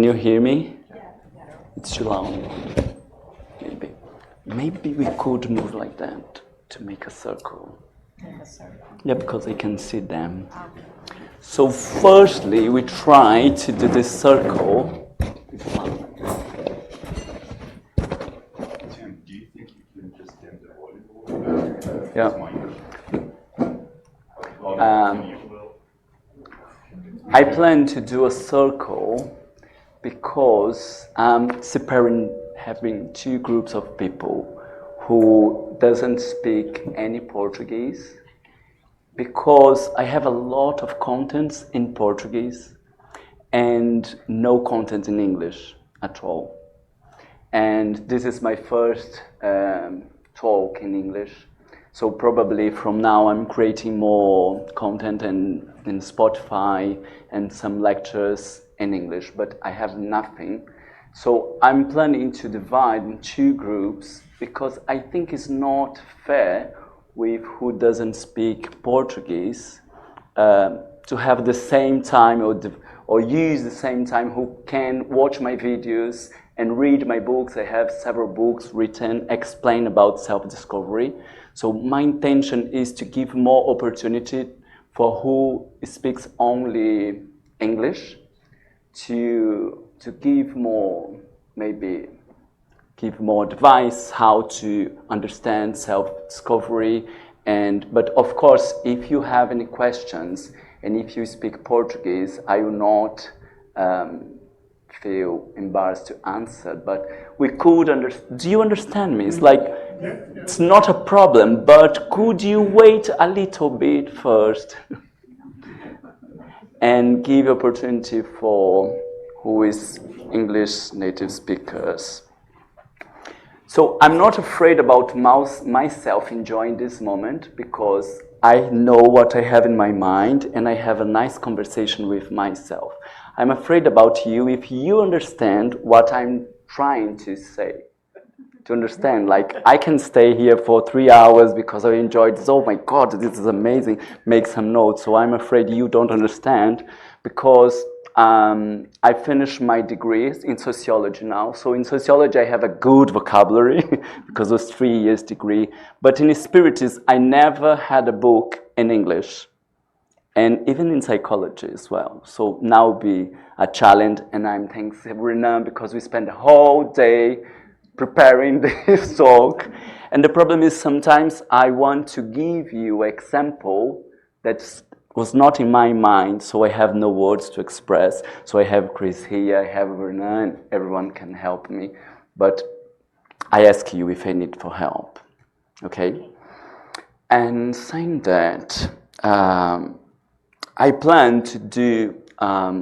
Can you hear me? It's too loud. Maybe we could move like that to make a circle. Yeah, because I can see them. So firstly, we try to do this circle. Tim, do you think you can just dim the volume? Yeah. Well, I plan to do a circle because I'm having two groups of people who doesn't speak any Portuguese, because I have a lot of contents in Portuguese and no content in English at all. And this is my first talk in English. So probably from now I'm creating more content in Spotify and some lectures in English, but I have nothing. So I'm planning to divide in two groups because I think it's not fair with who doesn't speak Portuguese to have the same time or use the same time who can watch my videos and read my books. I have several books written, explain about self-discovery. So my intention is to give more opportunity for who speaks only English to give more, maybe give more advice how to understand self-discovery. But of course, if you have any questions and if you speak Portuguese, I will not feel embarrassed to answer, but we could do you understand me? It's like, it's not a problem, but could you wait a little bit first and give opportunity for who is English native speakers? So I'm not afraid about myself enjoying this moment because I know what I have in my mind and I have a nice conversation with myself. I'm afraid about you if you understand what I'm trying to say. To understand, like, I can stay here for 3 hours because I enjoyed this. Oh my God, this is amazing. Make some notes. So I'm afraid you don't understand because I finished my degrees in sociology now. So in sociology, I have a good vocabulary because it was 3 years degree. But in spiritists, I never had a book in English. And even in psychology as well. So now will be a challenge, and I'm thanking Renan because we spent the whole day preparing this talk. And the problem is sometimes I want to give you an example that was not in my mind, so I have no words to express. So I have Chris here, I have Renan, everyone can help me. But I ask you if I need for help, okay? And saying that, I plan to do a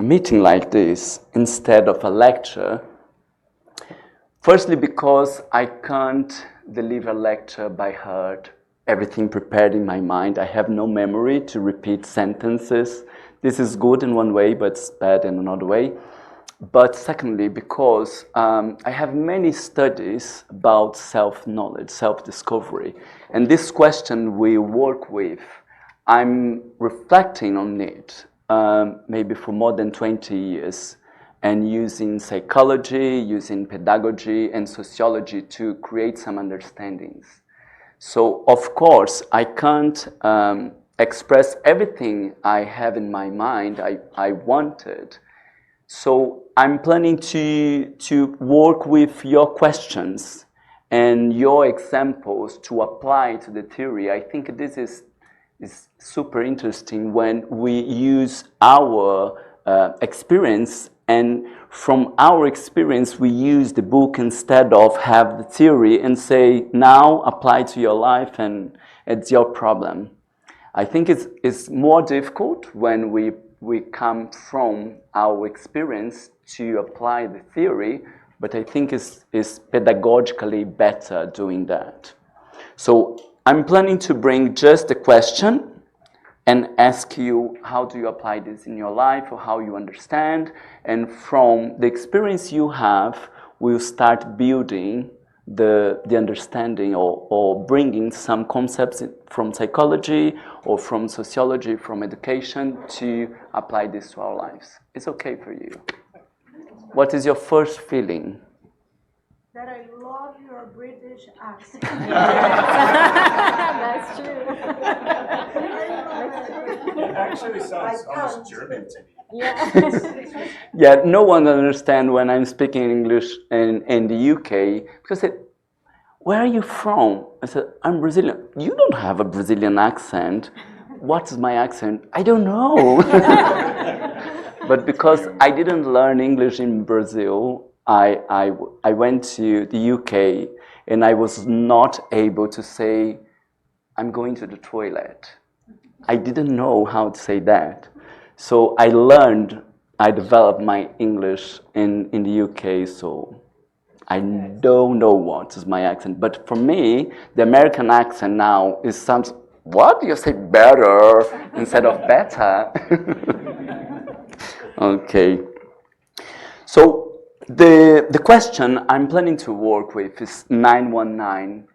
meeting like this instead of a lecture. Firstly, because I can't deliver a lecture by heart, everything prepared in my mind. I have no memory to repeat sentences. This is good in one way, but it's bad in another way. But secondly, because I have many studies about self-knowledge, self-discovery. And this question we work with, I'm reflecting on it maybe for more than 20 years and using psychology, using pedagogy and sociology to create some understandings. So of course, I can't express everything I have in my mind I wanted. So I'm planning to work with your questions and your examples to apply to the theory. I think this is super interesting when we use our experience, and from our experience we use the book instead of have the theory and say, now apply to your life and it's your problem. I think it's more difficult when we come from our experience to apply the theory, but I think it's pedagogically better doing that. So I'm planning to bring just a question and ask you, how do you apply this in your life, or how you understand? And from the experience you have, we'll start building the understanding or bringing some concepts from psychology or from sociology, from education, to apply this to our lives. It's okay for you? What is your first feeling? That I love your British accent. That's true. It actually sounds almost German to me. Yeah. Yeah, no one understands when I'm speaking English in the UK because they, where are you from? I said, I'm Brazilian. You don't have a Brazilian accent. What's my accent? I don't know. But because I didn't learn English in Brazil, I went to the UK and I was not able to say, I'm going to the toilet. I didn't know how to say that. So I developed my English in the UK, so I don't know what is my accent. But for me, the American accent now is some, what? You say better instead of better? Okay. So the question I'm planning to work with is 919,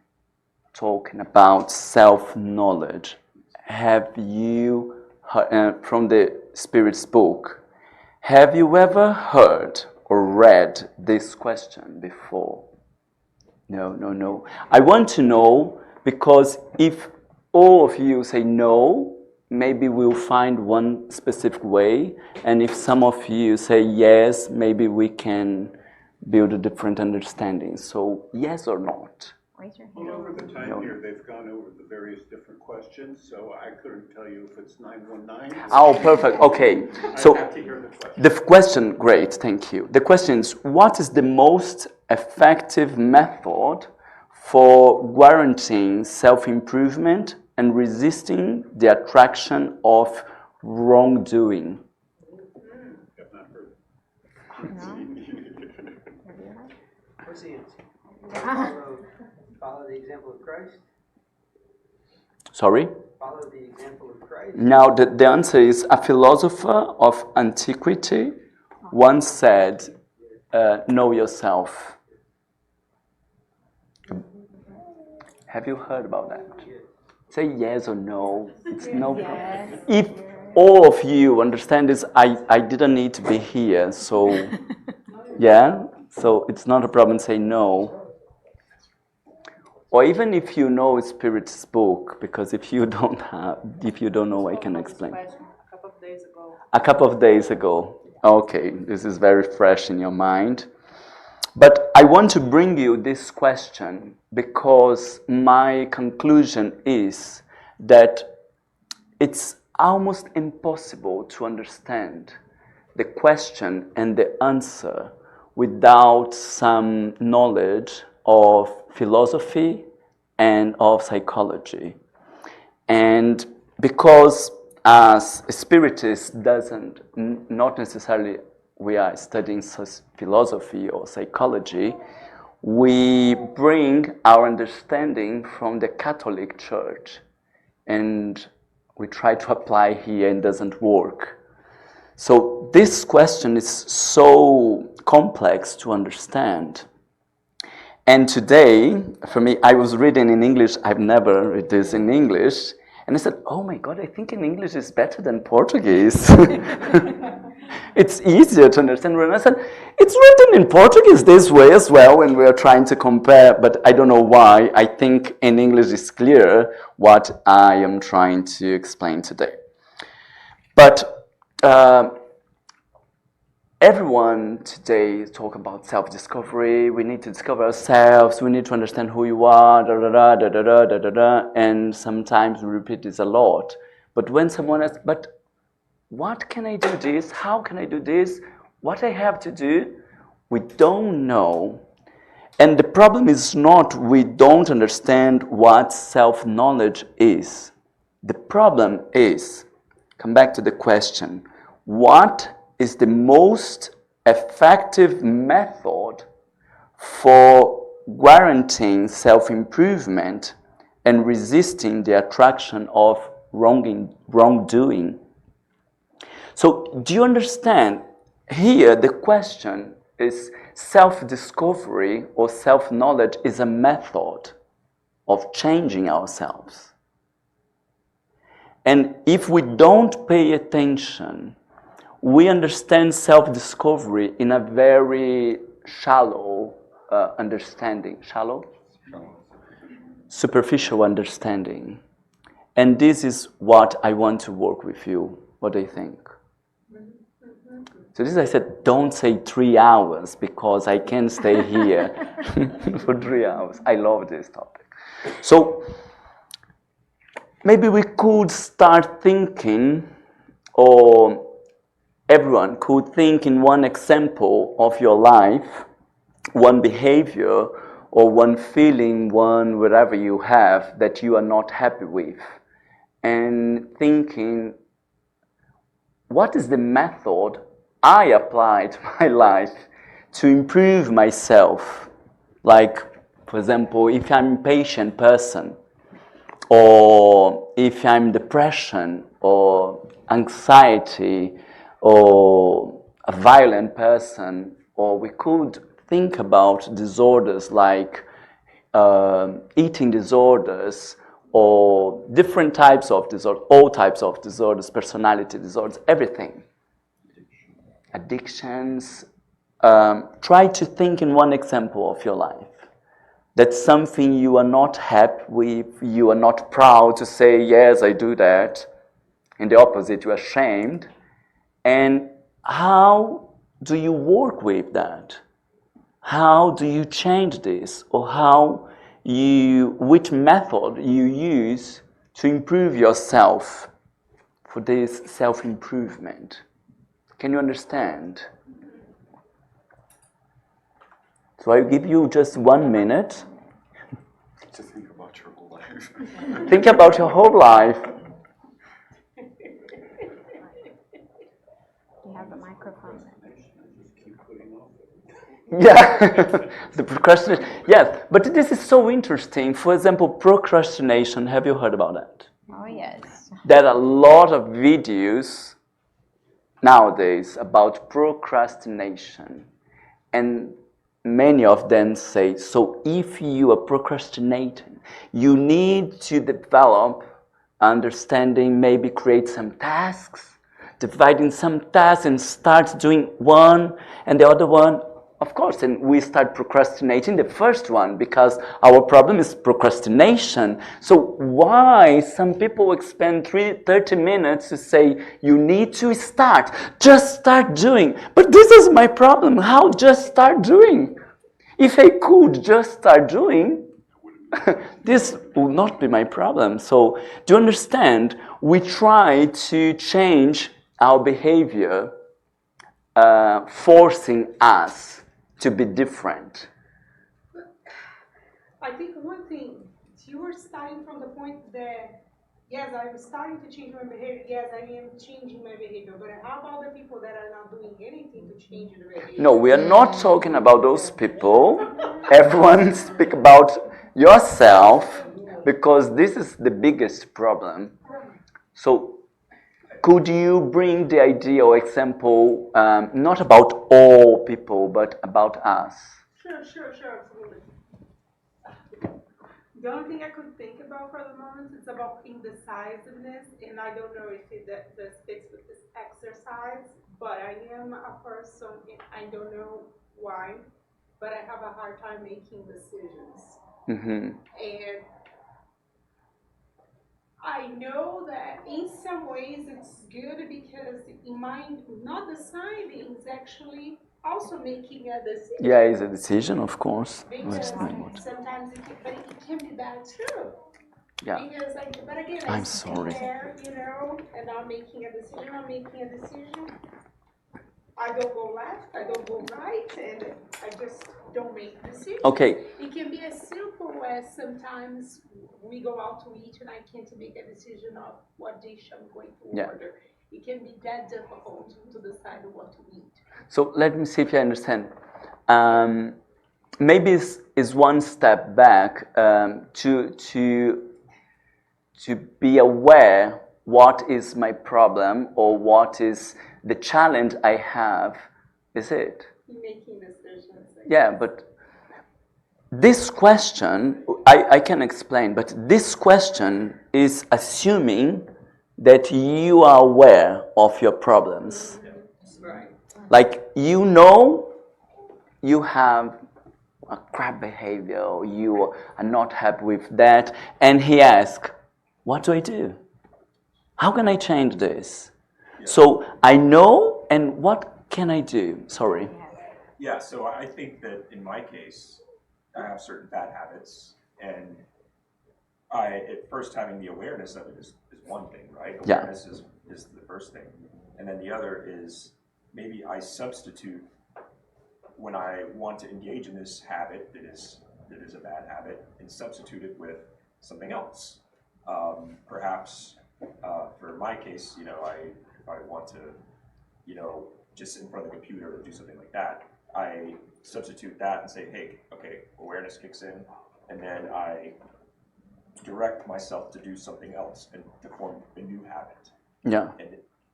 talking about self-knowledge. Have you heard, from the Spirit's book, have you ever heard or read this question before? No. I want to know because if all of you say no, maybe we'll find one specific way. And if some of you say yes, maybe we can build a different understanding. So yes or not? Raise your Well, hand. over the time here, they've gone over the various different questions, so I couldn't tell you if it's 919. Oh, perfect. Okay. So I'd have to hear the question. the question, great, thank you. The question is, what is the most effective method for guaranteeing self-improvement and resisting the attraction of wrongdoing? I've not heard. What's the answer? Follow the example of Christ? Sorry? Follow the example of Christ? Now, the answer is a philosopher of antiquity once said, know yourself. Have you heard about that? Say yes or no. It's no problem. If all of you understand this, I didn't need to be here, so yeah, so it's not a problem. Say no. Or even if you know Spirit's book, because if you don't know, I can explain. A couple of days ago. A couple of days ago. Okay, this is very fresh in your mind. But I want to bring you this question because my conclusion is that it's almost impossible to understand the question and the answer without some knowledge of philosophy and of psychology. And because as spiritists not necessarily we are studying philosophy or psychology, we bring our understanding from the Catholic Church and we try to apply here and it doesn't work. So this question is so complex to understand. And today, for me, I was reading in English, I've never read this in English, and I said, oh my God, I think in English is better than Portuguese. It's easier to understand. When I said, it's written in Portuguese this way as well when we are trying to compare, but I don't know why. I think in English it's clear what I am trying to explain today. But everyone today talk about self-discovery. We need to discover ourselves. We need to understand who you are, and sometimes we repeat this a lot. But when someone asks, but what can I do this? How can I do this? What I have to do? We don't know. And the problem is not we don't understand what self-knowledge is. The problem is, come back to the question, what is the most effective method for guaranteeing self-improvement and resisting the attraction of wrongdoing? So, do you understand? Here, the question is self-discovery or self-knowledge is a method of changing ourselves. And if we don't pay attention, we understand self-discovery in a very shallow understanding. Shallow? Superficial understanding. And this is what I want to work with you. What do you think? So this I said, don't say 3 hours because I can't stay here for 3 hours. I love this topic. So maybe we could start thinking, or everyone could think in one example of your life, one behavior or one feeling, one whatever you have that you are not happy with, and thinking, what is the method I apply to my life to improve myself? Like, for example, if I'm an impatient person, or if I'm depression, or anxiety, or a violent person, or we could think about disorders like eating disorders, or different types of disorders, all types of disorders, personality disorders, everything. Addictions. Try to think in one example of your life. That's something you are not happy with, you are not proud to say, yes, I do that. In the opposite, you are ashamed. And how do you work with that? How do you change this? Or which method you use to improve yourself for this self-improvement? Can you understand? So I'll give you just 1 minute. To think about your whole life. Think about your whole life. You have the microphone. Yeah, the procrastination. Yes, but this is so interesting. For example, procrastination. Have you heard about that? Oh, yes. There are a lot of videos nowadays about procrastination. And many of them say, so if you are procrastinating, you need to develop understanding, maybe create some tasks, dividing some tasks and start doing one and the other one. Of course, and we start procrastinating the first one because our problem is procrastination. So why some people spend 30 minutes to say, you need to start, just start doing. But this is my problem, how just start doing? If I could just start doing, this would not be my problem. So do you understand? We try to change our behavior, forcing us to be different. I think one thing, you were starting from the point that, yes, I'm starting to change my behavior, yes, I am changing my behavior, but how about the people that are not doing anything to change their behavior? No, we are not talking about those people. Everyone speak about yourself, because this is the biggest problem. So could you bring the idea or example, not about all people, but about us? Sure, absolutely. The only thing I could think about for the moment is about indecisiveness, and I don't know if that fits with this exercise, but I am a person, and I don't know why, but I have a hard time making decisions. Mm-hmm. And I know that in some ways it's good because in my not deciding is actually also making a decision. Yeah, it's a decision, of course. Because sometimes it can be bad too. Yeah. Because but again, I'm sorry. There, and I'm making a decision. I don't go left, I don't go right, and I just don't make decisions. Okay. It can be as simple as sometimes we go out to eat and I can't make a decision of what dish I'm going to order. It can be that difficult to decide what to eat. So let me see if I understand. Maybe it's one step back to be aware what is my problem or what is the challenge I have. Is it? Making decisions. Yeah, but this question, I can explain, but this question is assuming that you are aware of your problems. Like, you know, you have a crap behavior, or you are not happy with that, and he asks, what do I do? How can I change this? Yeah. So I know, and what can I do? Sorry. Yeah, so I think that in my case, I have certain bad habits, and at first having the awareness of it is one thing, right? Yeah. Awareness is the first thing. And then the other is maybe I substitute when I want to engage in this habit that is a bad habit, and substitute it with something else. Perhaps for my case, if I want to, just sit in front of the computer or do something like that, I substitute that and say, hey, okay, awareness kicks in, and then I direct myself to do something else and to form a new habit. Yeah. And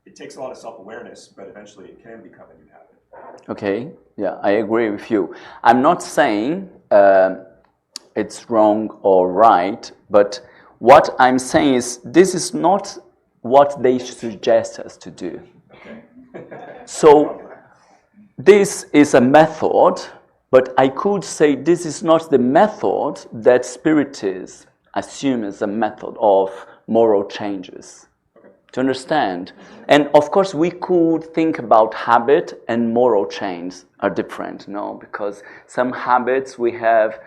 it takes a lot of self-awareness, but eventually it can become a new habit. Okay. Yeah, I agree with you. I'm not saying it's wrong or right, but what I'm saying is this is not what they suggest us to do. Okay. So this is a method, but I could say this is not the method that Spiritists assume as a method of moral changes. To understand? And of course, we could think about habit and moral change are different, no? Because some habits we have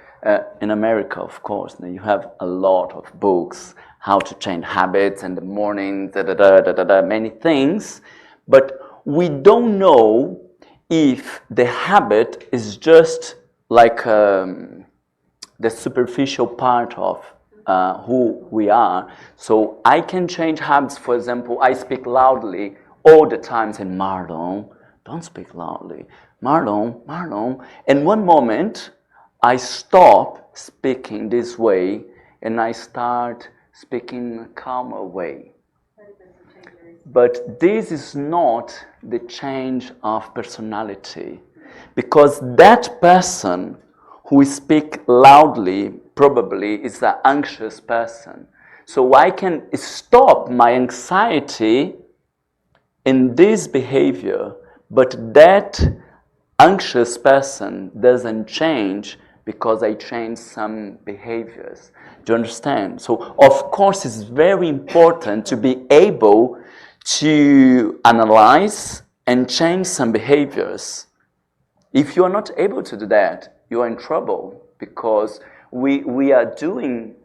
in America, of course, you have a lot of books, how to change habits in the morning, many things, but we don't know if the habit is just like the superficial part of who we are. So I can change habits. For example, I speak loudly all the time, saying, Marlon, don't speak loudly. Marlon, Marlon. And one moment, I stop speaking this way, and I start speaking in a calmer way. But this is not the change of personality, because that person who speaks loudly probably is an anxious person. So I can stop my anxiety in this behavior, but that anxious person doesn't change because I change some behaviors. Do you understand? So of course it's very important to be able to analyze and change some behaviors. If you are not able to do that, you are in trouble, because we are doing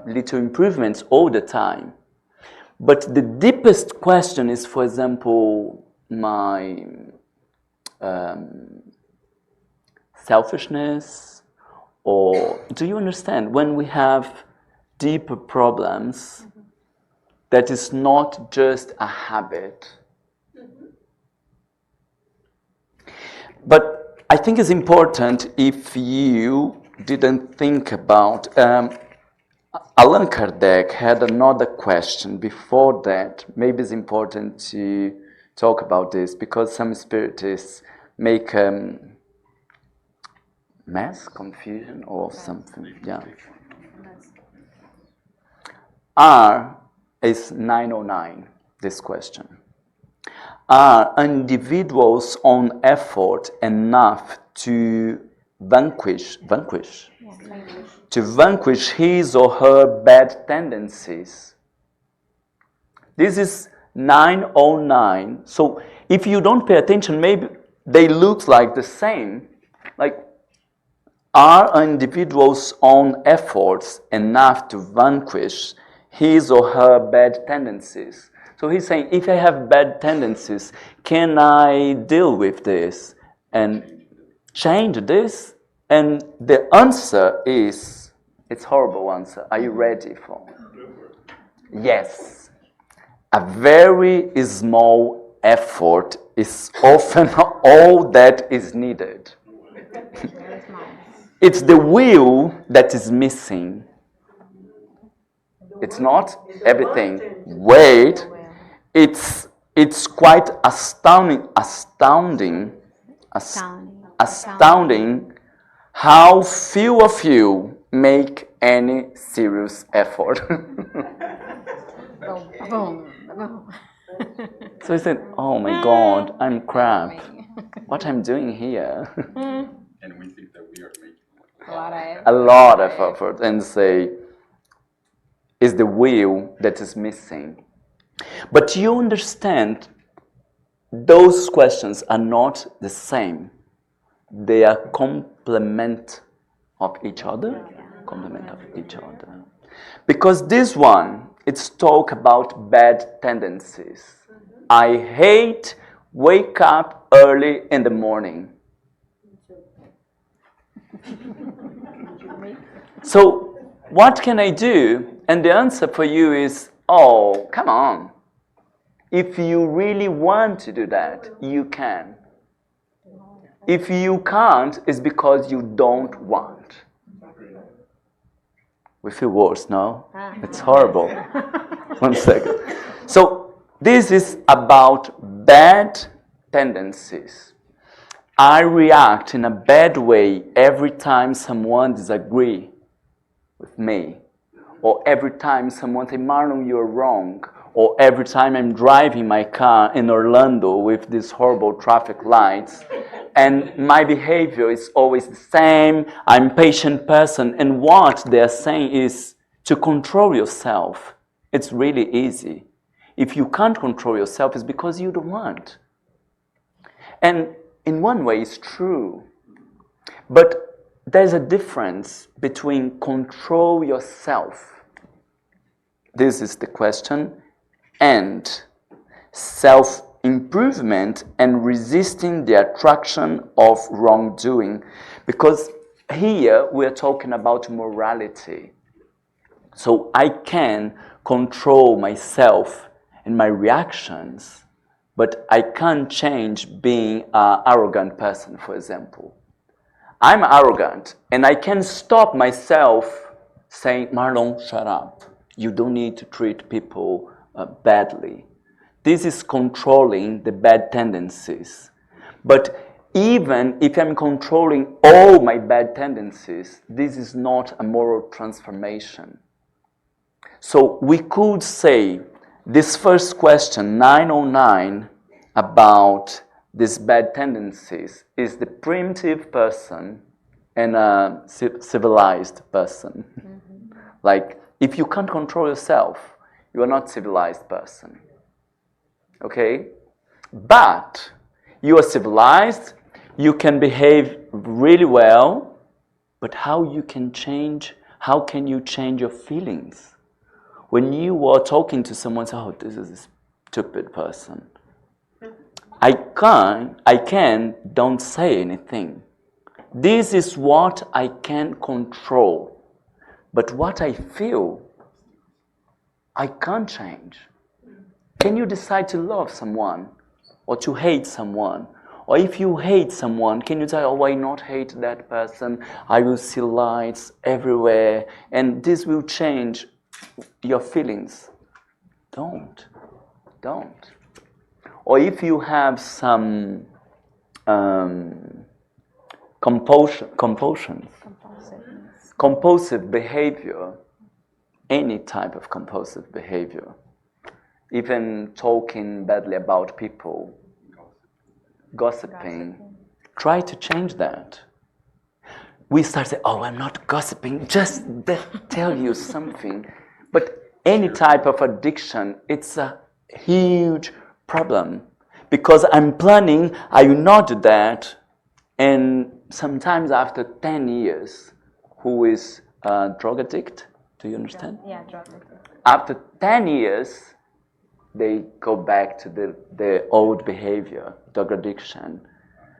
little improvements all the time. But the deepest question is, for example, my selfishness, or do you understand? When we have deeper problems, that is not just a habit. But I think it's important, if you didn't think about, Allan Kardec had another question before that. Maybe it's important to talk about this, because some spiritists make mass confusion or something. Yeah. R is 909, this question. Are individuals' own effort enough to vanquish his or her bad tendencies? This is 909. So if you don't pay attention, maybe they look like the same. Like, are individuals' own efforts enough to vanquish his or her bad tendencies? So he's saying, if I have bad tendencies, can I deal with this and change this? And the answer is, it's a horrible answer. Are you ready for it? Yes. A very small effort is often all that is needed. It's the will that is missing. It's not everything. Wait. It's quite astounding how few of you make any serious effort. So he said, oh my God, I'm crap. what I'm doing here. And we think that we are making A lot of effort. A lot of effort, and say, is the will that is missing. But you understand, those questions are not the same. They are complement of each other. Complement of each other. Because this one, it's talk about bad tendencies. I hate wake up early in the morning. So what can I do? And the answer for you is, oh, come on. If you really want to do that, you can. If you can't, it's because you don't want. We feel worse now. It's horrible. 1 second. So this is about bad tendencies. I react in a bad way every time someone disagrees with me. Or every time someone says, Marlon, you're wrong. Or every time I'm driving my car in Orlando with these horrible traffic lights, and my behavior is always the same, I'm a patient person, and what they're saying is to control yourself. It's really easy. If you can't control yourself, it's because you don't want. And in one way, it's true. But there's a difference between control yourself, this is the question, and self-improvement and resisting the attraction of wrongdoing. Because here we're talking about morality. So I can control myself and my reactions, but I can't change being an arrogant person, for example. I'm arrogant, and I can stop myself saying, Marlon, shut up. You don't need to treat people badly. This is controlling the bad tendencies. But even if I'm controlling all my bad tendencies, this is not a moral transformation. So we could say this first question, 909, about these bad tendencies, is the primitive person and a civilized person. Mm-hmm. Like, if you can't control yourself, you are not a civilized person. Okay? But you are civilized, you can behave really well, but how you can change, how can you change your feelings? When you are talking to someone, say, oh, this is a stupid person. I can, don't say anything. This is what I can control. But what I feel, I can't change. Can you decide to love someone or to hate someone? Or if you hate someone, can you say, oh, why not hate that person? I will see lights everywhere, and this will change your feelings. Don't. Or if you have some compulsive behavior, any type of compulsive behavior, even talking badly about people, gossiping, try to change that. We start saying, oh, I'm not gossiping, just tell you something. But any type of addiction, it's a huge problem. Because I'm planning, I will not do that. And sometimes after 10 years, who is a drug addict? Do you understand? Yeah, drug addict. After 10 years, they go back to the old behavior, drug addiction.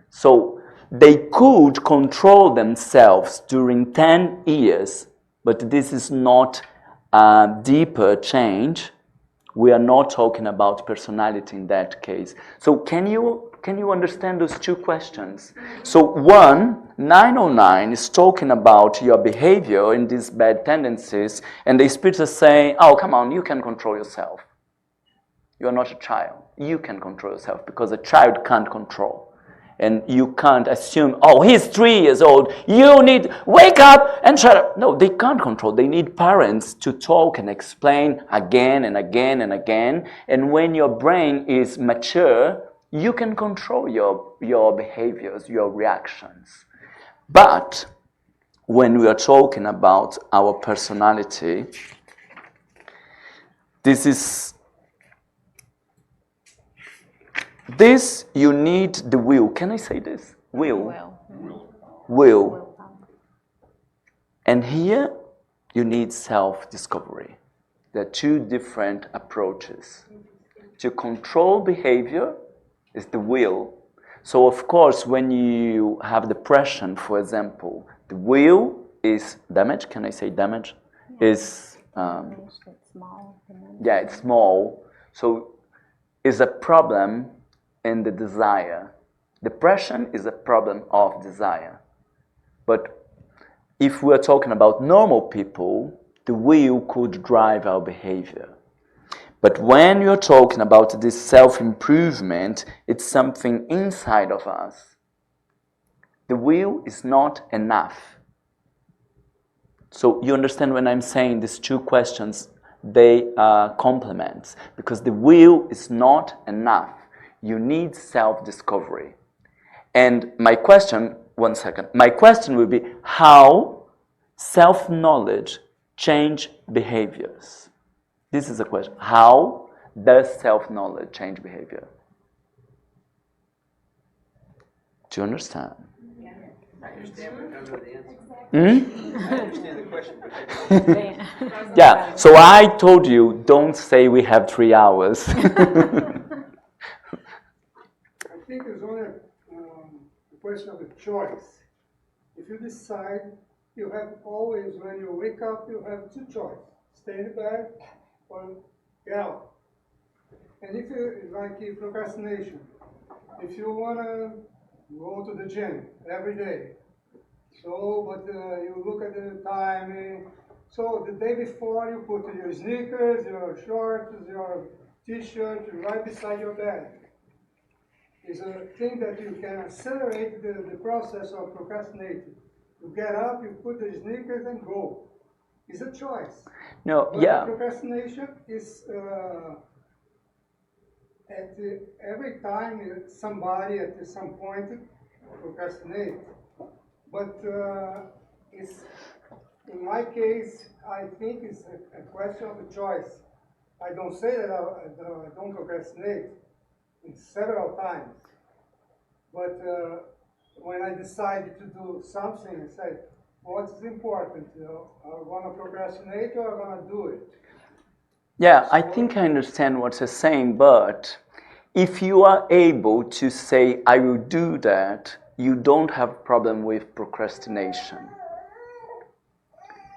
So they could control themselves during 10 years, but this is not a deeper change. We are not talking about personality in that case. So can you understand those two questions? So 909 is talking about your behavior and these bad tendencies, and the Spirit is saying, oh, come on, you can control yourself. You are not a child. You can control yourself because a child can't control. And you can't assume, oh, he's 3 years old. You need, wake up and shut up. No, they can't control. They need parents to talk and explain again and again and again. And when your brain is mature, you can control your behaviors, your reactions. But when we are talking about our personality, this you need the will. Can I say this? Will. And here you need self-discovery. There are two different approaches. To control behavior is the will. So of course, when you have depression, for example, the will is damage. Can I say damage? Yeah. Is It's small. yeah, it's small. So it's a problem in the desire. Depression is a problem of desire. But if we're talking about normal people, the will could drive our behavior. But when you're talking about this self-improvement, it's something inside of us. The will is not enough. So you understand when I'm saying these two questions, they are complements, because the will is not enough. You need self-discovery. And my question, one second, my question will be how self-knowledge change behaviors. This is a question. How does self-knowledge change behavior? Do you understand? I understand, but I don't know the answer. Hmm? I understand the question, but I don't know the answer. Yeah, so I told you, don't say we have 3 hours. I think it's only a question of a choice. If you decide, you have always, when you wake up, you have two choices. Stay in the bed or get out. And if you, like procrastination, if you want to go to the gym every day, so, but you look at the time, so the day before you put your sneakers, your shorts, your t-shirt right beside your bed. It's a thing that you can accelerate the process of procrastinating. You get up, you put the sneakers and go. It's a choice. No, But yeah. procrastination is every time somebody at some point procrastinate. But it's, in my case, I think it's a question of a choice. I don't say that I don't procrastinate several times. But when I decide to do something, I say, what's important? I want to procrastinate or I want to do it? Yeah, I think I understand what you're saying, but if you are able to say, I will do that, you don't have problem with procrastination.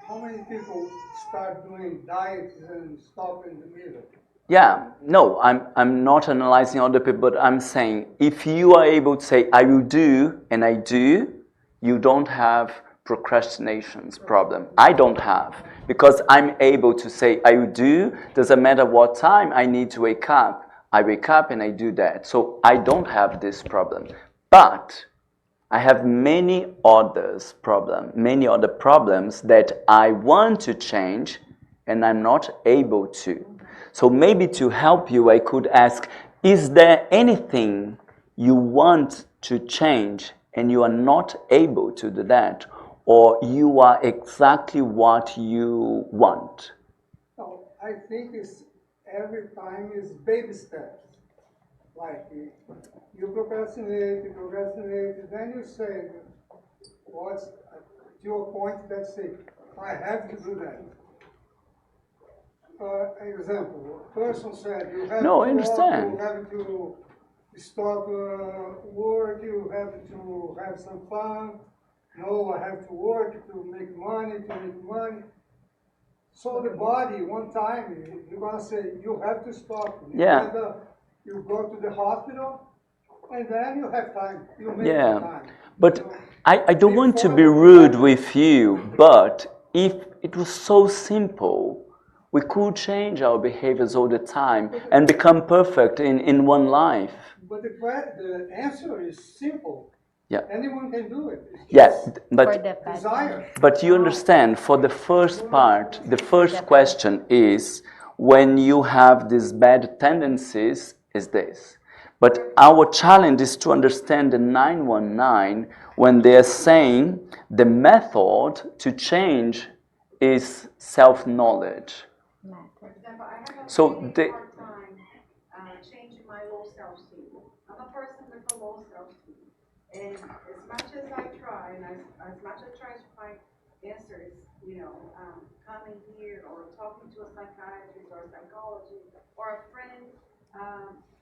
How many people start doing diets and stop in the middle? Yeah, no, I'm not analyzing other people, but I'm saying if you are able to say, I will do, and I do, you don't have procrastination's problem. I don't have, because I'm able to say, I will do, doesn't matter what time I need to wake up. I wake up and I do that. So I don't have this problem. But I have many other problems that I want to change and I'm not able to. So maybe to help you, I could ask, is there anything you want to change and you are not able to do that? Or you are exactly what you want? No, I think it's every time is baby steps. Like you procrastinate, then you say, what's to a point that say, I have to do that. Example, a person said, you have No, to I understand. walk, you have to stop work, you have to have some fun. No, I have to work to make money. So the body, one time, you're going to say, you have to stop. Yeah. You go to the hospital, and then you have time. You make Yeah, time. but You know, I don't want to before be you rude have- with you, but if it was so simple, we could change our behaviors all the time and become perfect in one life. But the answer is simple. Yeah. Anyone can do it. It's Yeah, just For but the bad desire. But you understand, for the first part, the first question is when you have these bad tendencies, is this. But our challenge is to understand the 919 when they're saying the method to change is self-knowledge. For example, I have a So really they, hard time changing my low self-esteem. I'm a person with a low self-esteem. And as much as I try, and as much as I try to find answers, coming here or talking to a psychiatrist or a psychologist or a friend,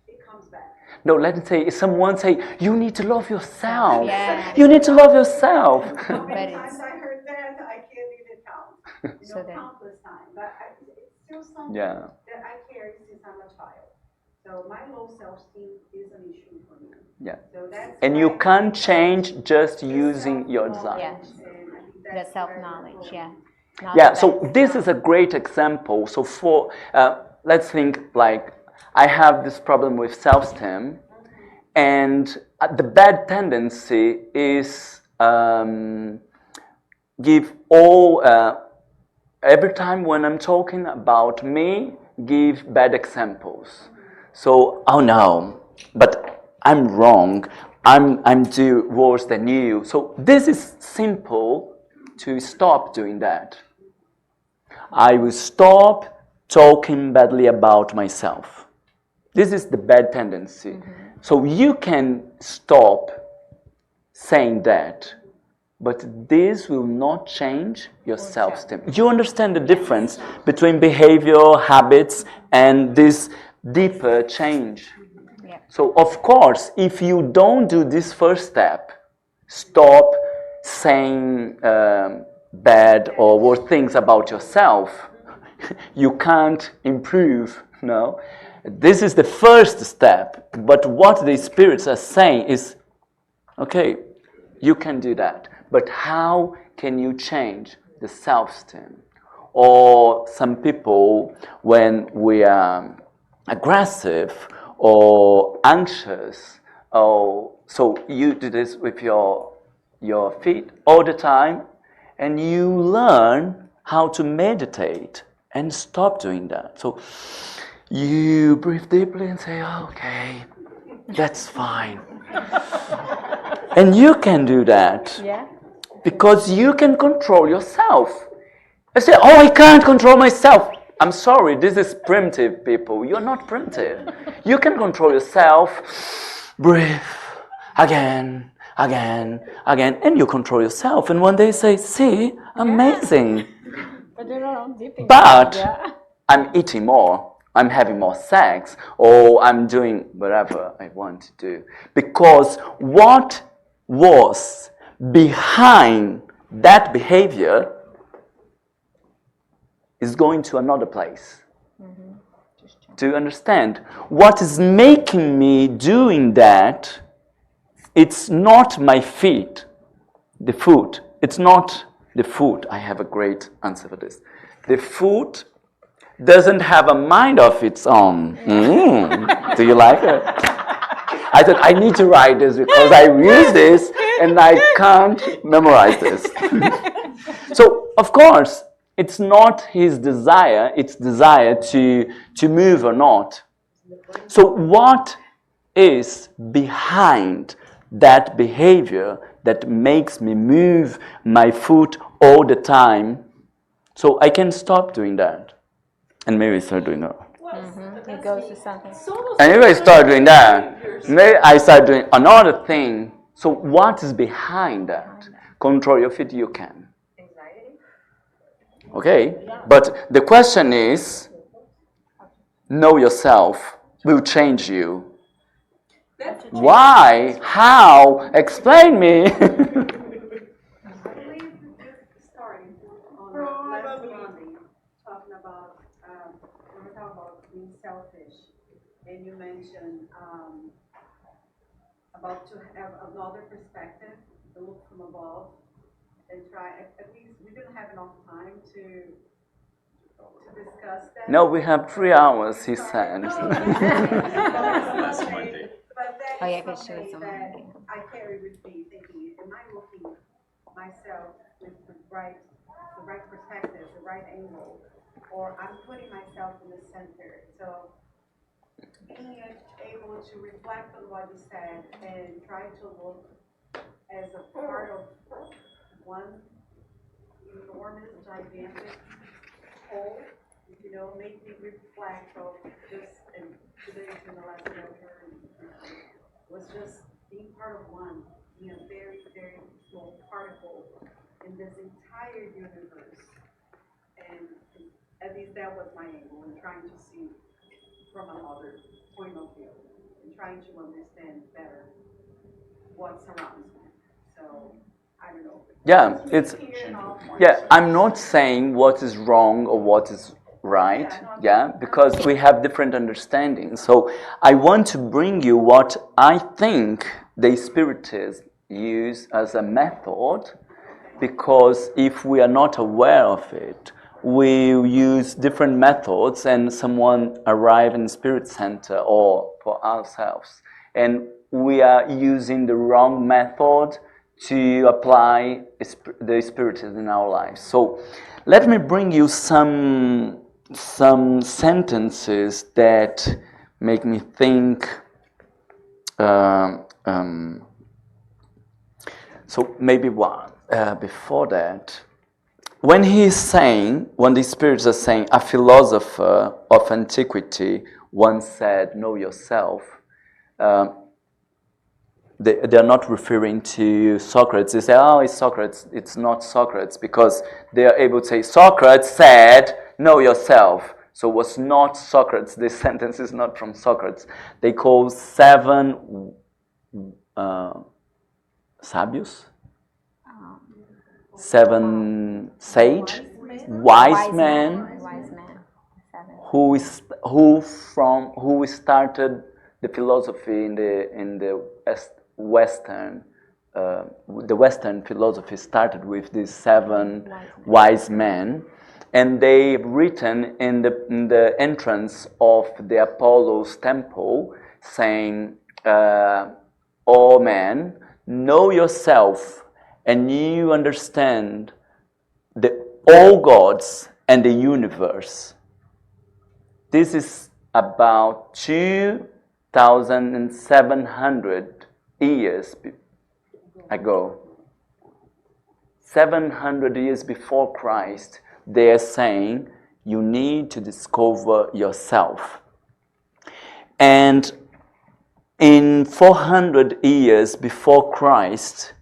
it comes back. no, let's say someone say, you need to love yourself. Yeah. You need to love yourself. How many But times I heard that, I can't even count. So then- Countless times. But it's still something Yeah. that I carry since I'm a child. So my low self-esteem is an issue for me. Yeah. So that's And you can't change just using your desire. Yeah. The self-knowledge, yeah. Not Yeah, the so bad this stuff. is a great example. So for, let's think like, I have this problem with self-esteem, and the bad tendency is give all, every time when I'm talking about me, give bad examples. So, oh no, but I'm wrong. I'm do worse than you. So this is simple to stop doing that. I will stop talking badly about myself. This is the bad tendency. So you can stop saying that, but this will not change your self-esteem. You understand the difference between behavior, habits, and this deeper change. Yeah. So of course, if you don't do this first step, stop saying bad or worse things about yourself, you can't improve, no? This is the first step, but what the spirits are saying is, okay, you can do that, but how can you change the self-esteem? Or some people, when we are aggressive or anxious, or so you do this with your feet all the time, and you learn how to meditate and stop doing that. So you breathe deeply and say, okay, that's fine. And you can do that. Yeah. Because you can control yourself. I say, oh, I can't control myself. I'm sorry, this is primitive, people. You're not primitive. You can control yourself. Breathe again, again, again, and you control yourself. And one day say, see, amazing. But you know, deep in But yeah. I'm eating more. I'm having more sex, or I'm doing whatever I want to do. Because what was behind that behavior is going to another place. Do you understand? What is making me doing that, it's not my feet, the food. It's not the food. I have a great answer for this. The food doesn't have a mind of its own. Do you like it? I thought I need to write this because I use this and I can't memorize this. So, of course, it's not his desire, it's desire to move or not. So what is behind that behavior that makes me move my foot all the time? So I can stop doing that. And maybe start doing that. It goes to something. And if I start doing that, maybe I start doing another thing. So what is behind that? Control your feet, you can. Anxiety? Okay? But the question is, know yourself will change you. Why? How? Explain me. I believe you started on last Monday talking about when we talk about being selfish, and you mentioned about to have another perspective, to look from above, and try. At least we didn't have enough time to discuss that. No, we have 3 hours, he said. Last Monday. But that Oh, yeah, is 'cause she was something on that Monday. I carry with me, thinking, am I looking myself with the right perspective, the right angle, or I'm putting myself in the center. So being able to reflect on what you said and try to look as a part of one enormous, gigantic whole, make me reflect of just, and today's been the lesson I heard, was just being part of one, being a very, very small particle in this entire universe. And at least that was my angle in trying to see from another point of view and trying to understand better what surrounds me. So, I don't know. Yeah, I'm not saying what is wrong or what is right, because we have different understandings. So I want to bring you what I think the Spiritists use as a method, because if we are not aware of it, we use different methods and someone arrive in Spirit Center or for ourselves, and we are using the wrong method to apply the Spiritism in our lives. So let me bring you some sentences that make me think. So maybe one before that. When the spirits are saying, a philosopher of antiquity once said, know yourself, they're not referring to Socrates. They say, oh, it's Socrates. It's not Socrates, because they are able to say, Socrates said, know yourself. So it was not Socrates. This sentence is not from Socrates. They call 7 sabios, 7 wise men, who started the philosophy in the Western. The Western philosophy started with these 7 wise men, and they've written in the entrance of the Apollo's temple, saying, "O man, know yourself, and you understand all gods and the universe." This is about 2,700 years ago. 700 years before Christ, they are saying you need to discover yourself. And in 400 years before Christ,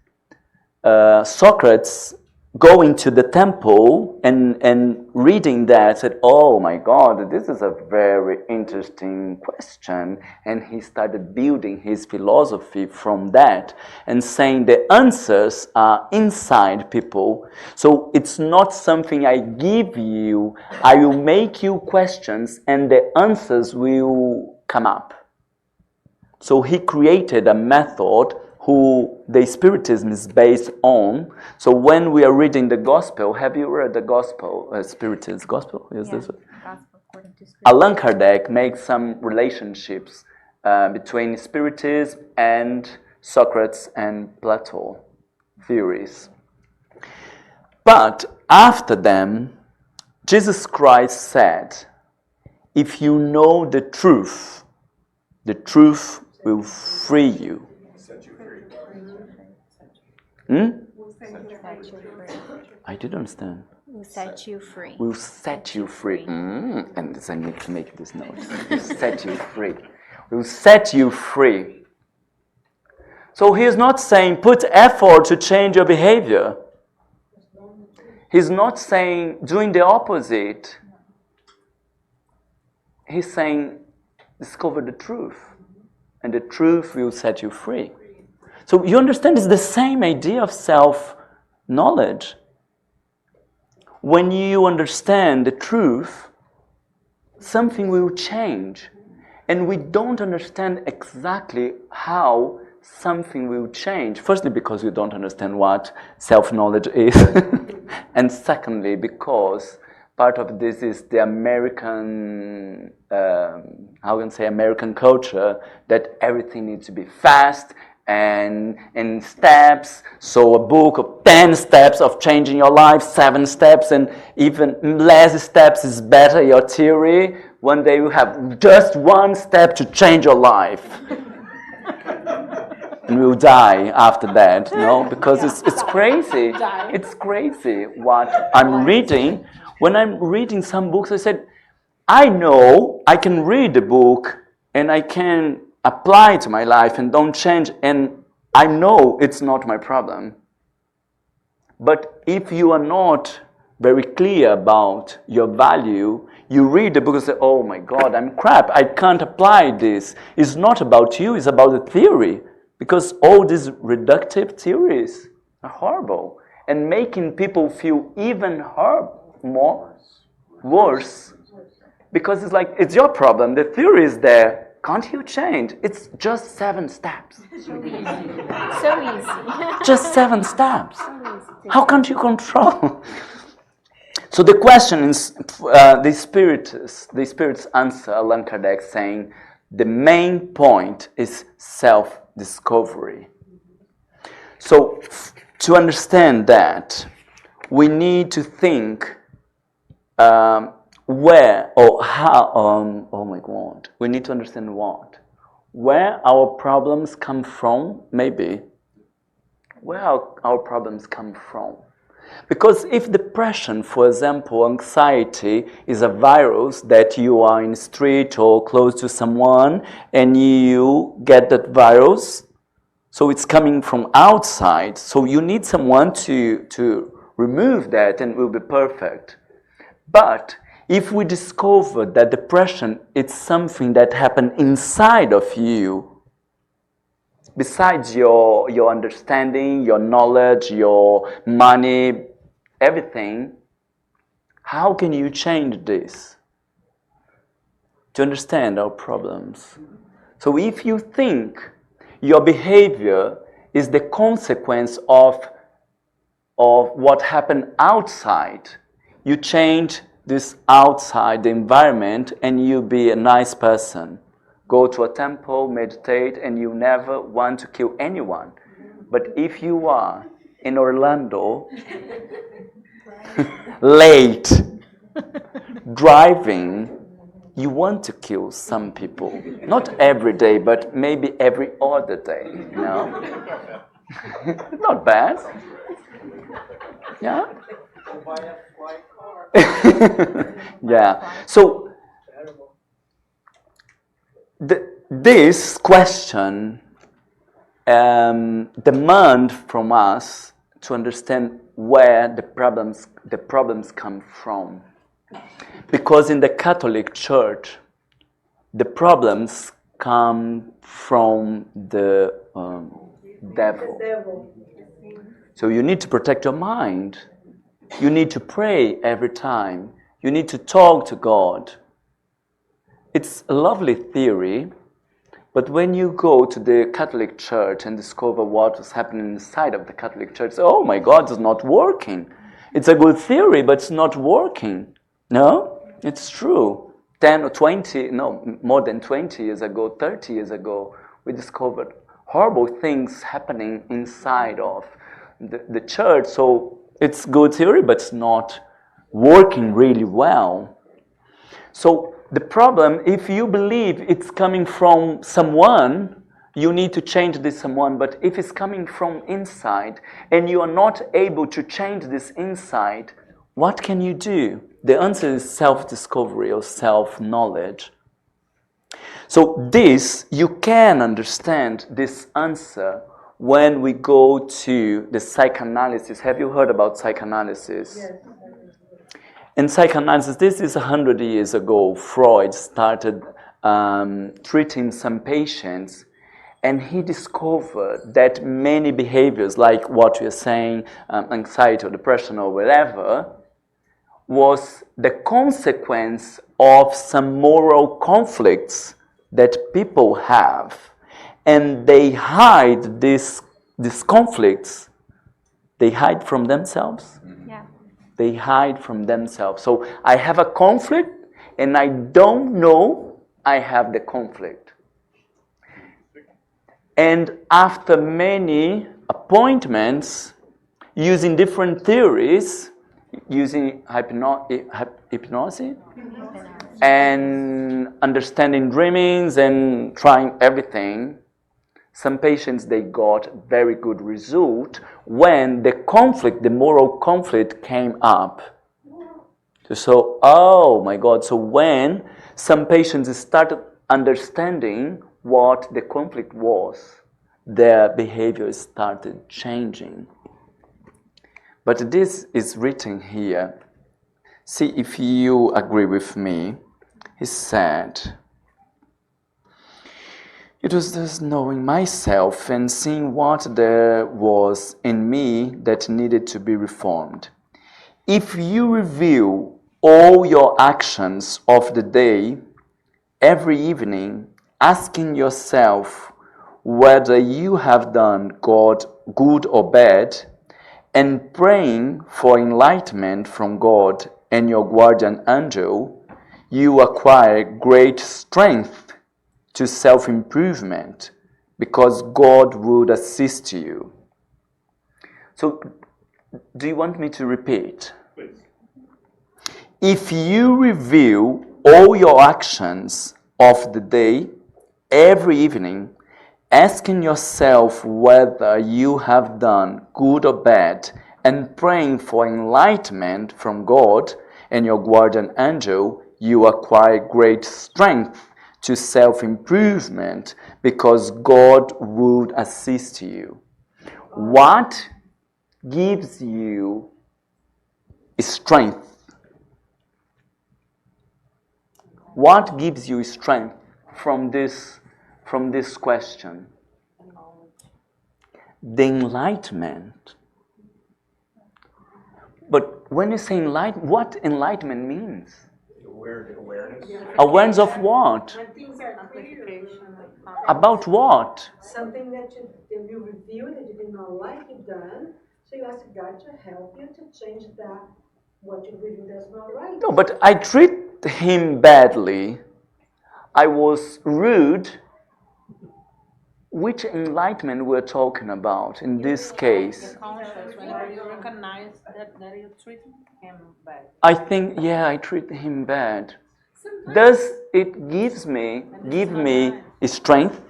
Socrates going to the temple and reading that said, oh my God, this is a very interesting question. And he started building his philosophy from that and saying the answers are inside people. So it's not something I give you. I will make you questions and the answers will come up. So he created a method who the Spiritism is based on. So when we are reading the Gospel, have you read the Gospel, Spiritist Gospel? Is this it? Gospel according to Spirit. Allan Kardec makes some relationships between Spiritism and Socrates and Plato theories. But after them, Jesus Christ said, if you know the truth will free you. I didn't understand. Will set you free. Will set you free. And I need to make this note. Will set you free. Will set you free. So he is not saying put effort to change your behavior. He's not saying doing the opposite. He's saying discover the truth. And the truth will set you free. So you understand, it's the same idea of self-knowledge. When you understand the truth, something will change. And we don't understand exactly how something will change. Firstly, because we don't understand what self-knowledge is. And secondly, because part of this is the American, American culture, that everything needs to be fast and in steps. So a book of 10 steps of changing your life, 7 steps, and even less steps is better, your theory. one day you have just one step to change your life. And we'll die after that, no? Because it's crazy. It's crazy what I'm reading. When I'm reading some books, I said, I know I can read the book and I can apply it to my life and don't change, and I know it's not my problem. But if you are not very clear about your value, you read the book and say, oh my God, I'm crap, I can't apply this. It's not about you, it's about the theory. Because all these reductive theories are horrible and making people feel even worse. Because it's like, it's your problem, the theory is there, can't you change? It's just 7 steps. So easy. Just 7 steps. How can't you control? So the question is, the spirit's answer, Allan Kardec saying, the main point is self-discovery. So to understand that, we need to think where or how, oh my God, we need to understand what? Where our problems come from, maybe. Where our problems come from. Because if depression, for example, anxiety is a virus that you are in the street or close to someone and you get that virus, so it's coming from outside, so you need someone to remove that and it will be perfect. But if we discover that depression is something that happened inside of you, besides your understanding, your knowledge, your money, everything, how can you change this? To understand our problems. So if you think your behavior is the consequence of what happened outside, you change this outside, the environment, and you be a nice person. Go to a temple, meditate, and you never want to kill anyone. But if you are in Orlando, late, driving, you want to kill some people. Not every day, but maybe every other day, you know? Not bad. Yeah? Yeah. So, this question demand from us to understand where the problems come from. Because in the Catholic Church, the problems come from the devil. So you need to protect your mind. You need to pray every time. You need to talk to God. It's a lovely theory, but when you go to the Catholic Church and discover what is happening inside of the Catholic Church, oh my God, it's not working. It's a good theory, but it's not working. No, it's true. 10 or 20, no, more than 20 years ago, 30 years ago, we discovered horrible things happening inside of the church. So it's good theory, but it's not working really well. So the problem, if you believe it's coming from someone, you need to change this someone. But if it's coming from inside and you are not able to change this inside, what can you do? The answer is self-discovery or self-knowledge. So this, you can understand this answer when we go to the psychoanalysis. Have you heard about psychoanalysis? Yes. In psychoanalysis, this is 100 years ago, Freud started treating some patients, and he discovered that many behaviors, like what we are saying, anxiety or depression or whatever, was the consequence of some moral conflicts that people have. And they hide these conflicts. They hide from themselves. Yeah. They hide from themselves. So I have a conflict and I don't know I have the conflict. And after many appointments, using different theories, using hypnosis, and understanding dreamings and trying everything, some patients, they got very good result when the conflict, the moral conflict came up. So, oh my God, so when some patients started understanding what the conflict was, their behavior started changing. But this is written here. See if you agree with me. He said, it was just knowing myself and seeing what there was in me that needed to be reformed. If you review all your actions of the day, every evening, asking yourself whether you have done God good or bad, and praying for enlightenment from God and your guardian angel, you acquire great strength to self-improvement because God would assist you. So, do you want me to repeat? Please. If you review all your actions of the day, every evening, asking yourself whether you have done good or bad, and praying for enlightenment from God and your guardian angel, you acquire great strength to self-improvement because God would assist you. What gives you strength? What gives you strength from this question? The enlightenment. But when you say enlightenment, what enlightenment means? Awareness. Awareness of what? When things are clear. About what? Something that you reviewed that you did not like it done, so you ask God to help you to change that, what you reviewed as not right. No, but I treat him badly. I was rude. Which enlightenment we're talking about in this case? Conscious, whenever you recognize that you treat him bad. I think, yeah, I treat him bad. Does it give me strength?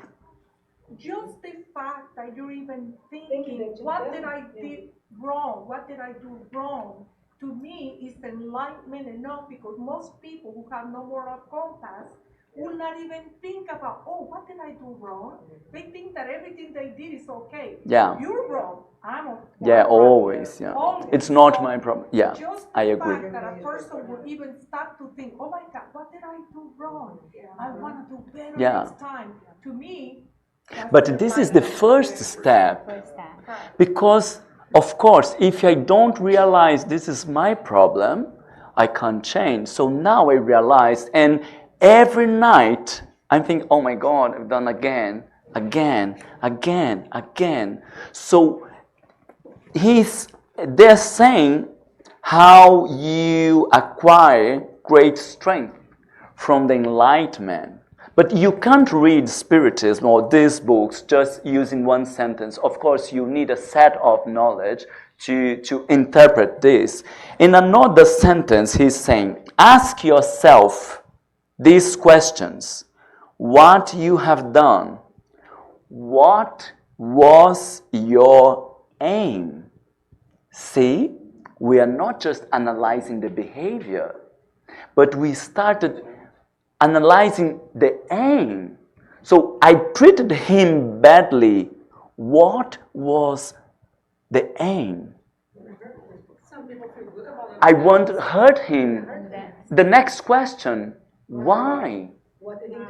Just the fact that you're even thinking, what did I do wrong? What did I do wrong? To me, is enlightenment enough, because most people who have no moral compass will not even think about, oh, what did I do wrong? They think that everything they did is okay. Yeah. You're wrong. I'm Yeah, wrong. always. Yeah. Always. It's not So my problem. Yeah, just I the agree. fact that a person will even start to think, oh my God, what did I do wrong? I want to do better next time. To me, but this is the first step. Because, of course, if I don't realize this is my problem, I can't change. So now I realize, and every night I'm thinking, oh my God, I've done again. So they're saying how you acquire great strength from the enlightenment. But you can't read Spiritism or these books just using one sentence. Of course, you need a set of knowledge to interpret this. In another sentence, he's saying, ask yourself these questions. What you have done? What was your aim? See, we are not just analyzing the behavior, but we started analyzing the aim. So I treated him badly. What was the aim? I won't hurt him. The next question, why? What did he do?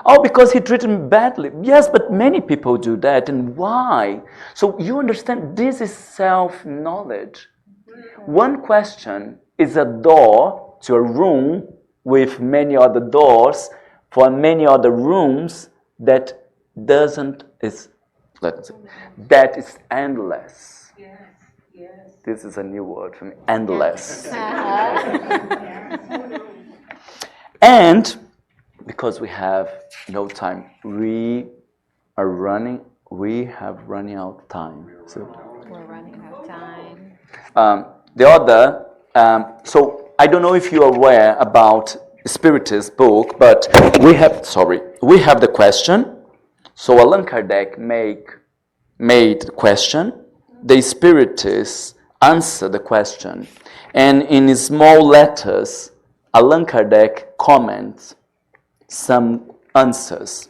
Oh, because he treated me badly. Yes, but many people do that. And why? So you understand, this is self-knowledge. One question is a door to a room with many other doors for many other rooms that is endless. Yes, yes. This is a new word for me, endless. And because we have no time, we have running out of time. So We're running out of time. the other, so I don't know if you're aware about Spiritist book, but we have the question. So Allan Kardec made the question. The Spiritists answer the question. And in small letters, Allan Kardec comments some answers.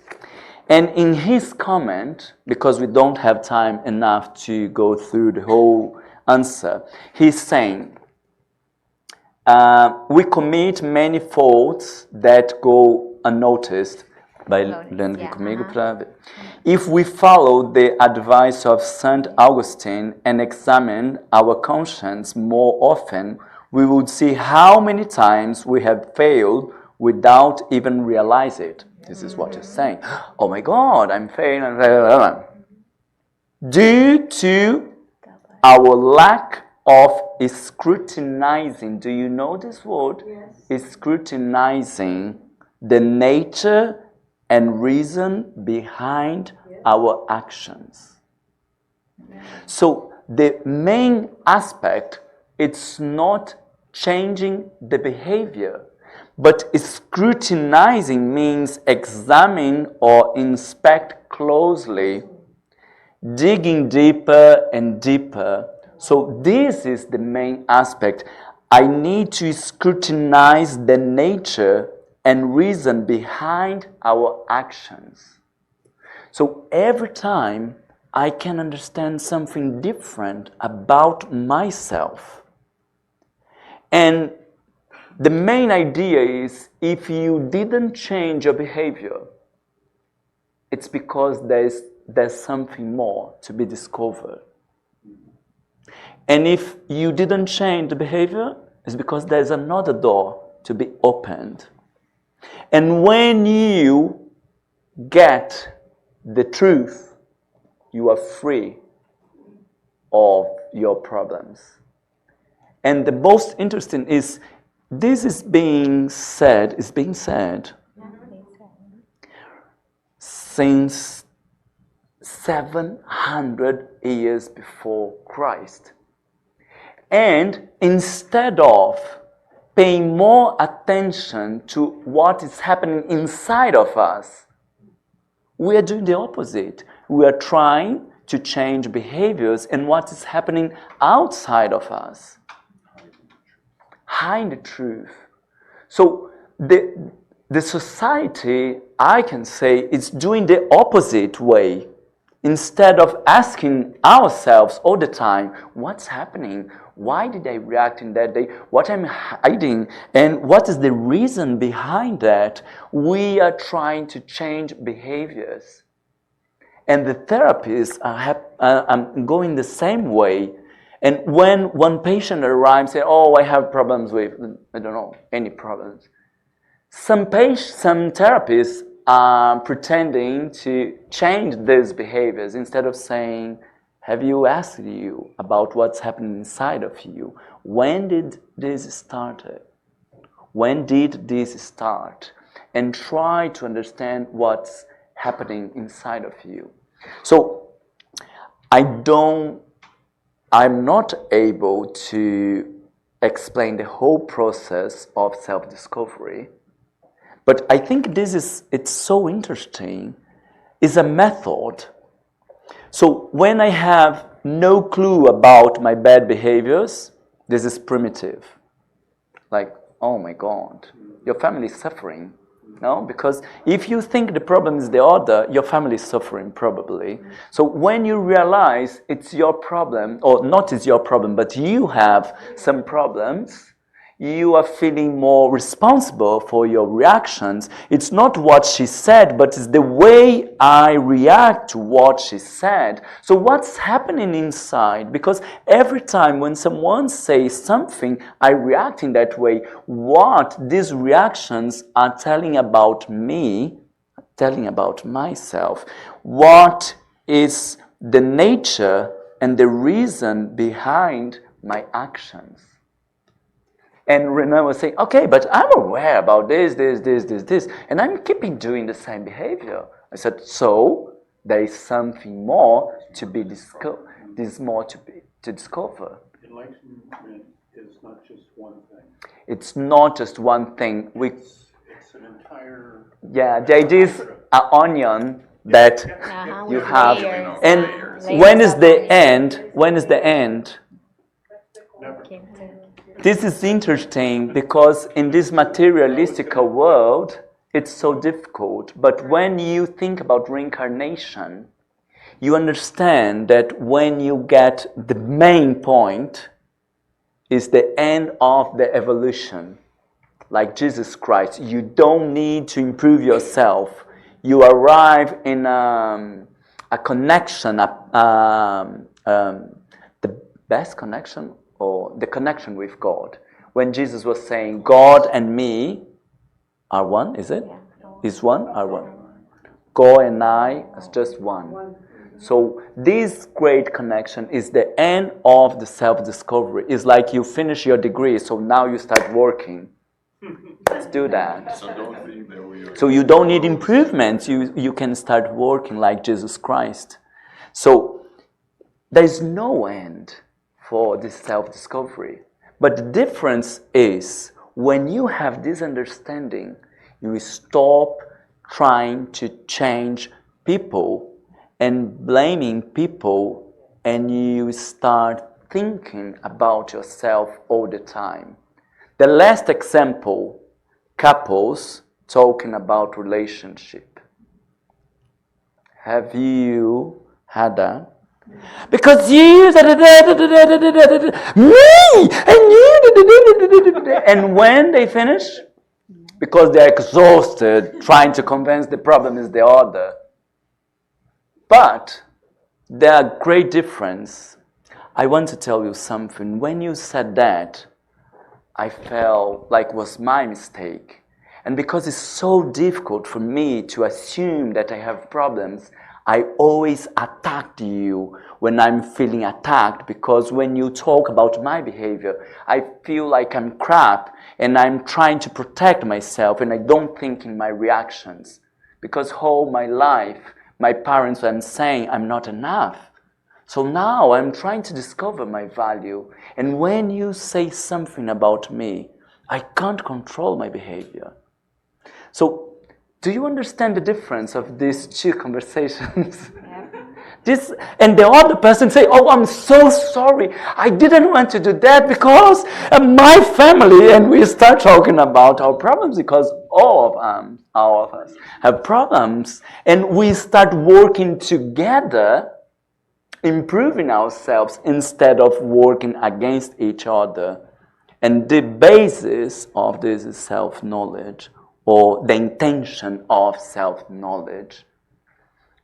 And in his comment, because we don't have time enough to go through the whole answer, he's saying, we commit many faults that go unnoticed. If we follow the advice of St. Augustine and examine our conscience more often, we would see how many times we have failed without even realize it. This is what he's saying. Oh my God, I'm failing. Due to our lack of scrutinizing, do you know this word? Yes. Scrutinizing the nature and reason behind our actions. So the main aspect, it's not changing the behavior, but scrutinizing means examine or inspect closely, digging deeper and deeper. So this is the main aspect. I need to scrutinize the nature and reason behind our actions. So every time I can understand something different about myself. And the main idea is, if you didn't change your behavior, it's because there's something more to be discovered. And if you didn't change the behavior, it's because there's another door to be opened. And when you get the truth, you are free of your problems. And the most interesting is, this is being said since 700 years before Christ. And instead of paying more attention to what is happening inside of us, we are doing the opposite. We are trying to change behaviors and what is happening outside of us. Hide the truth. So the society, I can say, is doing the opposite way. Instead of asking ourselves all the time, what's happening? Why did I react in that day? What I'm hiding? And what is the reason behind that? We are trying to change behaviors. And the therapists are going the same way. And when one patient arrives and says, oh, I have problems with, I don't know, any problems. Some therapists are pretending to change these behaviors instead of saying, have you asked you about what's happening inside of you? When did this start? When did this start? And try to understand what's happening inside of you. So I'm not able to explain the whole process of self-discovery, but I think it's so interesting. It's a method. So when I have no clue about my bad behaviors, this is primitive. Like, oh my God, your family is suffering. No, because if you think the problem is the other, your family is suffering probably. So when you realize it's your problem, or not it's your problem, but you have some problems, you are feeling more responsible for your reactions. It's not what she said, but it's the way I react to what she said. So what's happening inside? Because every time when someone says something, I react in that way. What these reactions are telling about me, telling about myself. What is the nature and the reason behind my actions? And Renan was saying, okay, but I'm aware about this, and I'm keeping doing the same behavior. I said, so there is something more to be discovered. There's more to discover. Enlightenment is not just one thing. It's not just one thing. entire. Yeah, the idea is an onion that you with have, layers, and layers when is of the onion. end? When is the end? Never. This is interesting because in this materialistic world, it's so difficult. But when you think about reincarnation, you understand that when you get the main point is the end of the evolution. Like Jesus Christ, you don't need to improve yourself. You arrive in a connection, the best connection, or the connection with God. When Jesus was saying, God and me are one, is it? Is one? Are one. God and I is just one. So this great connection is the end of the self-discovery. It's like you finish your degree, so now you start working. Let's do that. So don't think that we are. So you don't need improvements. You can start working like Jesus Christ. So there's no end for this self-discovery. But the difference is when you have this understanding, you stop trying to change people and blaming people, and you start thinking about yourself all the time. The last example, couples talking about relationship. Have you had that? Because you, me, and you, and when they finish, because they're exhausted trying to convince the problem is the other. But there are great difference. I want to tell you something. When you said that, I felt like it was my mistake. And because it's so difficult for me to assume that I have problems, I always attacked you when I'm feeling attacked, because when you talk about my behavior, I feel like I'm crap and I'm trying to protect myself and I don't think in my reactions. Because all my life, my parents were saying I'm not enough. So now I'm trying to discover my value. And when you say something about me, I can't control my behavior. So, do you understand the difference of these two conversations? This, and the other person say, oh, I'm so sorry. I didn't want to do that because my family, and we start talking about our problems because all of us have problems. And we start working together, improving ourselves instead of working against each other. And the basis of this is self-knowledge, or the intention of self-knowledge.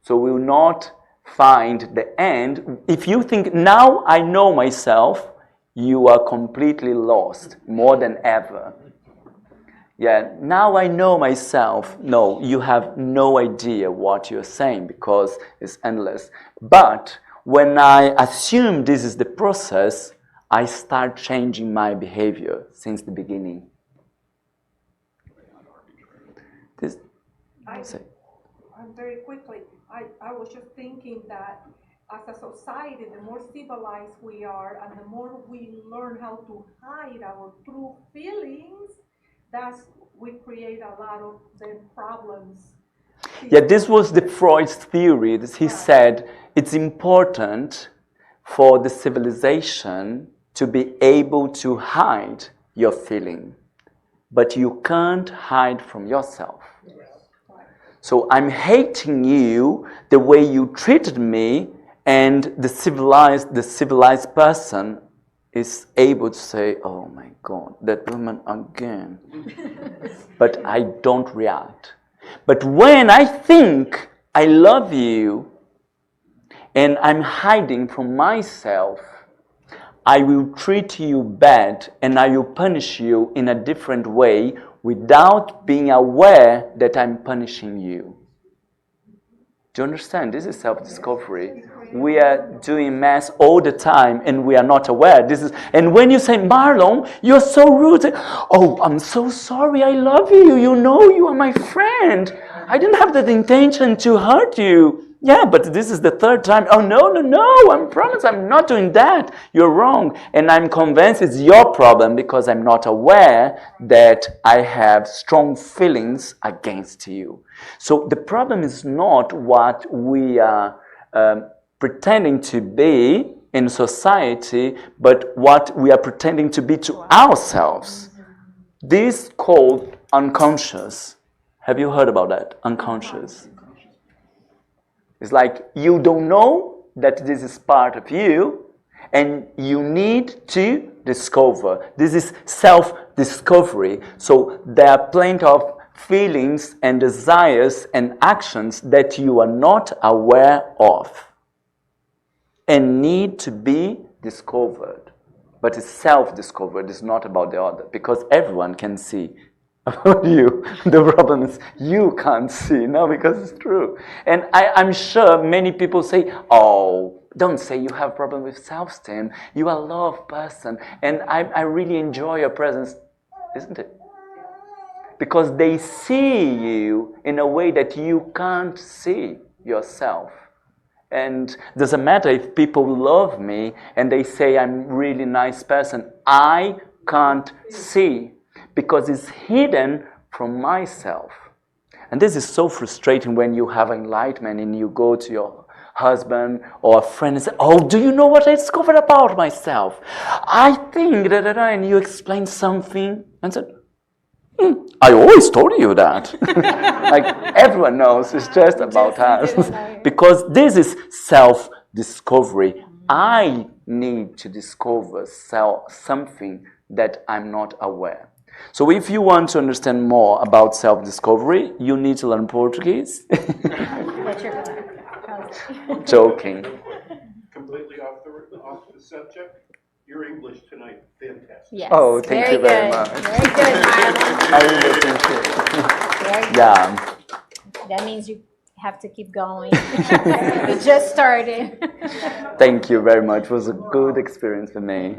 So we will not find the end. If you think, now I know myself, you are completely lost, more than ever. Yeah, now I know myself. No, you have no idea what you're saying because it's endless. But when I assume this is the process, I start changing my behavior since the beginning. This, very quickly, I was just thinking that as a society, the more civilized we are and the more we learn how to hide our true feelings, we create a lot of the problems. Yeah, this was the Freud's theory. He said it's important for the civilization to be able to hide your feeling, but you can't hide from yourself. So I'm hating you the way you treated me, and the civilized person is able to say, oh my God, that woman again. But I don't react. But when I think I love you and I'm hiding from myself, I will treat you bad and I will punish you in a different way without being aware that I'm punishing you. Do you understand? This is self-discovery. We are doing math all the time and we are not aware. And when you say, Marlon, you're so rude. Oh, I'm so sorry. I love you. You know you are my friend. I didn't have that intention to hurt you. Yeah, but this is the third time. Oh, no, no, no, I promise I'm not doing that. You're wrong. And I'm convinced it's your problem because I'm not aware that I have strong feelings against you. So the problem is not what we are pretending to be in society, but what we are pretending to be to ourselves. This is called unconscious. Have you heard about that? Unconscious. It's like you don't know that this is part of you and you need to discover. This is self-discovery. So there are plenty of feelings and desires and actions that you are not aware of and need to be discovered. But it's self-discovered. It's not about the other because everyone can see about you. The problem is you can't see, no, because it's true. And I'm sure many people say, oh, don't say you have a problem with self-esteem. You are a love person, and I really enjoy your presence, isn't it? Because they see you in a way that you can't see yourself. And it doesn't matter if people love me and they say I'm a really nice person. I can't see because it's hidden from myself. And this is so frustrating when you have enlightenment and you go to your husband or a friend and say, oh, do you know what I discovered about myself? I think that, and you explain something and said, I always told you that. Like everyone knows, it's just about us. Because this is self-discovery. I need to discover something that I'm not aware. So if you want to understand more about self-discovery, you need to learn Portuguese. Joking. Completely off the subject. Your English tonight, fantastic. Yes. Oh, thank you very much. Very good, Marlon. I really appreciate it. Very good. Yeah. That means you have to keep going. You just started. Thank you very much. It was a good experience for me.